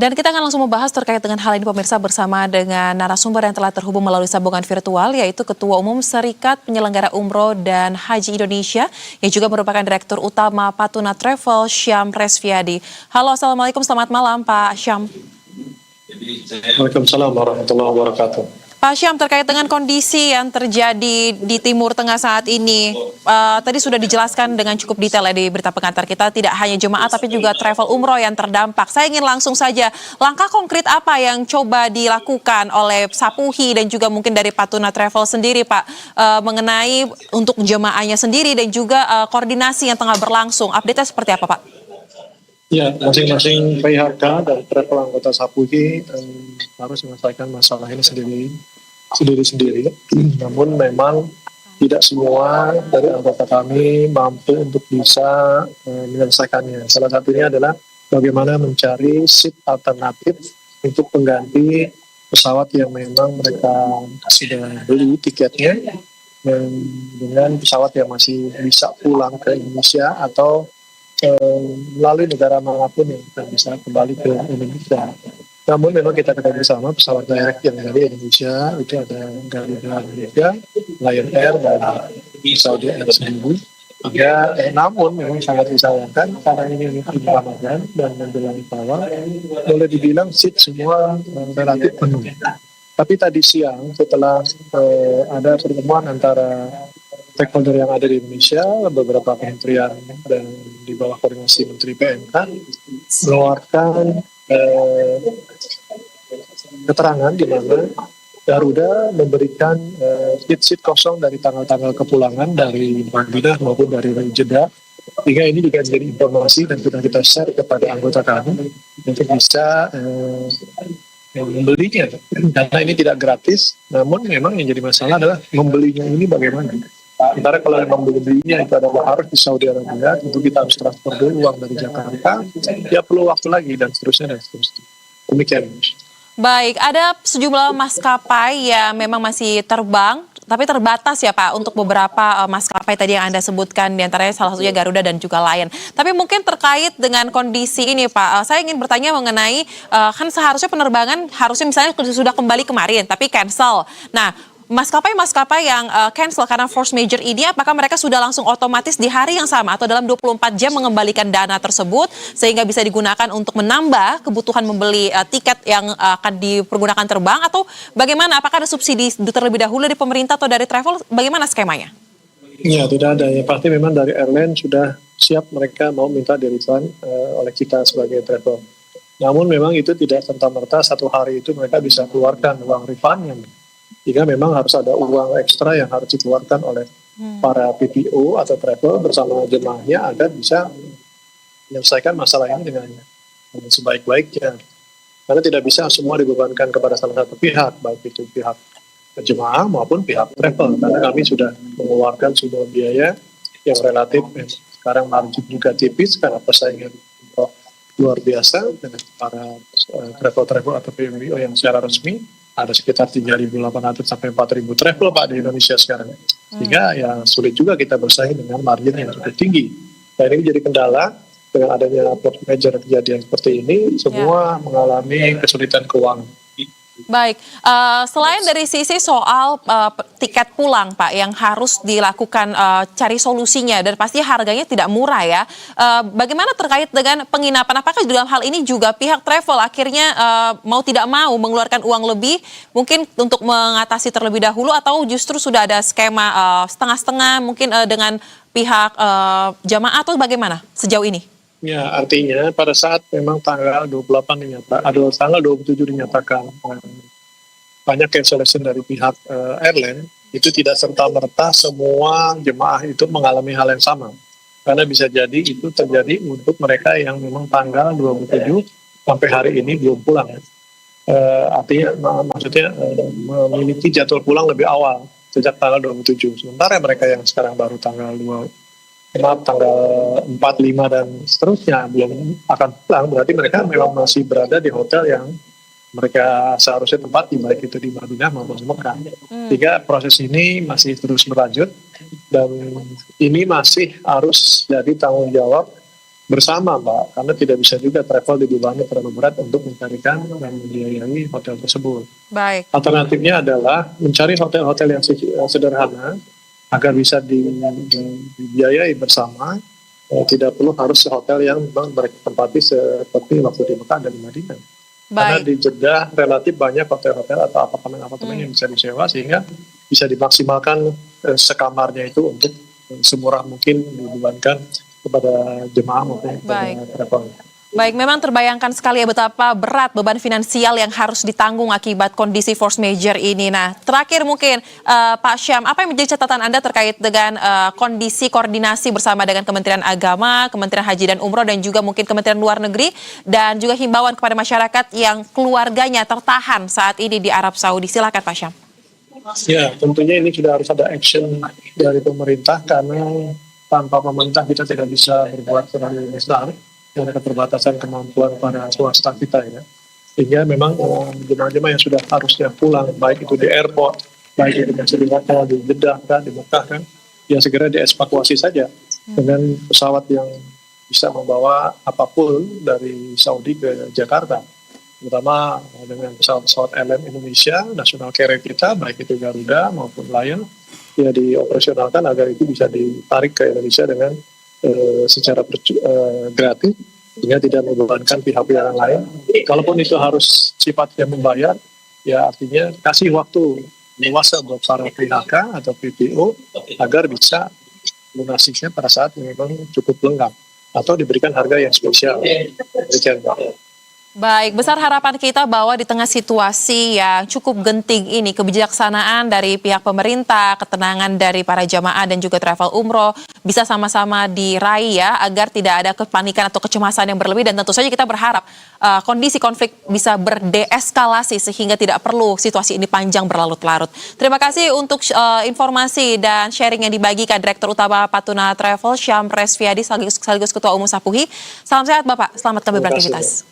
Dan kita akan langsung membahas terkait dengan hal ini pemirsa bersama dengan narasumber yang telah terhubung melalui sambungan virtual yaitu Ketua Umum Serikat Penyelenggara Umroh dan Haji Indonesia yang juga merupakan Direktur Utama Patuna Travel Syam Resviadi. Halo, Assalamualaikum, selamat malam Pak Syam. Waalaikumsalam warahmatullahi wabarakatuh. Pak Syam, terkait dengan kondisi yang terjadi di Timur Tengah saat ini, tadi sudah dijelaskan dengan cukup detail ya di berita pengantar kita, tidak hanya jemaah tapi juga travel umroh yang terdampak. Saya ingin langsung saja, langkah konkret apa yang coba dilakukan oleh Sapuhi dan juga mungkin dari Patuna Travel sendiri Pak, mengenai untuk jemaahnya sendiri dan juga koordinasi yang tengah berlangsung. Update-nya seperti apa Pak? Ya, masing-masing PHK dan travel anggota Sapuhi harus menyelesaikan masalah ini sendiri-sendiri. Namun memang tidak semua dari anggota kami mampu untuk bisa menyelesaikannya. Salah satunya adalah bagaimana mencari seat alternatif untuk pengganti pesawat yang memang mereka sudah beli tiketnya dengan pesawat yang masih bisa pulang ke Indonesia atau melalui negara manapun yang kita bisa kembali ke Indonesia. Namun memang kita ketahui bersama pesawat direct yang dari Indonesia itu ada Garuda Indonesia, Lion Air, dan Saudi Air sendiri. Namun memang sangat disayangkan karena ini Ramadan dan menjelang awal, boleh dibilang seat semua relatif penuh. Tapi tadi siang setelah ada pertemuan antara stakeholder yang ada di Indonesia, beberapa kementerian dan di bawah koordinasi Menteri PMK mengeluarkan keterangan di mana Garuda memberikan seat kosong dari tanggal-tanggal kepulangan dari Madinah maupun dari Jeddah, sehingga ini juga menjadi informasi dan sudah kita share kepada anggota kami untuk bisa membelinya, karena ini tidak gratis. Namun memang yang jadi masalah adalah membelinya ini bagaimana. Sementara kalau memang belinya itu adalah harus di Saudi Arabia, tentu kita harus transfer dulu uang dari Jakarta, ya perlu waktu lagi dan seterusnya. Demikian. Baik, ada sejumlah maskapai yang memang masih terbang, tapi terbatas ya Pak untuk beberapa maskapai tadi yang Anda sebutkan, diantaranya salah satunya Garuda dan juga Lion. Tapi mungkin terkait dengan kondisi ini Pak, saya ingin bertanya mengenai, kan seharusnya penerbangan harusnya misalnya sudah kembali kemarin, tapi cancel. Nah, maskapai-maskapai yang cancel karena force major ini, apakah mereka sudah langsung otomatis di hari yang sama atau dalam 24 jam mengembalikan dana tersebut sehingga bisa digunakan untuk menambah kebutuhan membeli tiket yang akan dipergunakan terbang, atau bagaimana? Apakah ada subsidi terlebih dahulu dari pemerintah atau dari travel? Bagaimana skemanya? Ya, tidak ada. Ya, pasti memang dari airline sudah siap, mereka mau minta di-refund oleh kita sebagai travel. Namun memang itu tidak serta-merta satu hari itu mereka bisa keluarkan uang refundnya. Jika memang harus ada uang ekstra yang harus dikeluarkan oleh para PPO atau travel bersama jemaahnya agar bisa menyelesaikan masalah ini dengan sebaik-baiknya. Karena tidak bisa semua dibebankan kepada salah satu pihak, baik itu pihak jemaah maupun pihak travel. Karena kami sudah mengeluarkan sebuah biaya yang relatif sekarang margin juga tipis karena persaingan luar biasa dengan para travel atau PMBO yang secara resmi. Ada sekitar 3.800 sampai 4.000 travel Pak di Indonesia sekarang. Sehingga ya sulit juga kita bersaing dengan margin yang cukup tinggi. Nah, ini menjadi kendala dengan adanya force major kejadian seperti ini, semua mengalami kesulitan keuangan. Baik, selain dari sisi soal tiket pulang Pak yang harus dilakukan cari solusinya dan pasti harganya tidak murah ya. Bagaimana terkait dengan penginapan? Apakah dalam hal ini juga pihak travel akhirnya mau tidak mau mengeluarkan uang lebih mungkin untuk mengatasi terlebih dahulu, atau justru sudah ada skema setengah-setengah mungkin dengan pihak jamaah, atau bagaimana sejauh ini? Ya, artinya pada saat memang tanggal 28 tanggal 27 dinyatakan banyak cancellation dari pihak airline, itu tidak serta-merta semua jemaah itu mengalami hal yang sama. Karena bisa jadi itu terjadi untuk mereka yang memang tanggal 27 sampai hari ini belum pulang. Artinya maksudnya memiliki jadwal pulang lebih awal sejak tanggal 27. Sementara mereka yang sekarang baru tanggal 4, 5 dan seterusnya belum akan pulang, berarti mereka memang masih berada di hotel yang mereka seharusnya tempati, baik itu di Madinah maupun di Mekah. Sehingga proses ini masih terus berlanjut dan ini masih harus jadi tanggung jawab bersama, Mbak, karena tidak bisa juga travel dibebani terlalu berat untuk mencarikan dan membiayai hotel tersebut. Baik, Alternatifnya adalah mencari hotel-hotel yang sederhana agar bisa dibiayai bersama. Tidak perlu harus hotel yang memang mereka tempati seperti waktu di Mekah dan di Madinah. Karena baik. di Jeddah relatif banyak hotel-hotel atau apartemen-apartemen yang bisa disewa sehingga bisa dimaksimalkan sekamarnya itu untuk semurah mungkin dibebankan kepada jemaah maupun Baik. kepada travel. Baik, memang terbayangkan sekali ya betapa berat beban finansial yang harus ditanggung akibat kondisi force majeure ini. Nah, terakhir mungkin Pak Syam, apa yang menjadi catatan Anda terkait dengan kondisi koordinasi bersama dengan Kementerian Agama, Kementerian Haji dan Umroh, dan juga mungkin Kementerian Luar Negeri, dan juga himbauan kepada masyarakat yang keluarganya tertahan saat ini di Arab Saudi. Silakan Pak Syam. Ya, tentunya ini sudah harus ada action dari pemerintah karena tanpa pemerintah kita tidak bisa berbuat terlalu besar karena keterbatasan kemampuan para swasta kita ya. Sehingga memang jemaah-jemaah yang sudah harusnya pulang, baik itu di airport, baik itu masih di hotel, di Jeddah kan, di Mekah kan, ya segera dievakuasi saja dengan pesawat yang bisa membawa apapun dari Saudi ke Jakarta. Terutama dengan pesawat-pesawat LM Indonesia, national carrier kita, baik itu Garuda maupun Lion, ya dioperasionalkan agar itu bisa ditarik ke Indonesia dengan secara gratis, sehingga tidak membebankan pihak-pihak yang lain. Kalaupun itu harus sifatnya membayar, ya artinya kasih waktu luasa buat para PHK atau PPO agar bisa lunasinya pada saat yang memang cukup lengkap atau diberikan harga yang spesial. Demikian, Pak. Baik, besar harapan kita bahwa di tengah situasi yang cukup genting ini, kebijaksanaan dari pihak pemerintah, ketenangan dari para jamaah dan juga travel umroh bisa sama-sama diraih ya, agar tidak ada kepanikan atau kecemasan yang berlebih, dan tentu saja kita berharap kondisi konflik bisa berdeeskalasi sehingga tidak perlu situasi ini panjang berlarut-larut. Terima kasih untuk informasi dan sharing yang dibagikan Direktur Utama Patuna Travel Syam Resviadi sekaligus Ketua Umum Sapuhi. Salam sehat Bapak, selamat kembali beraktivitas.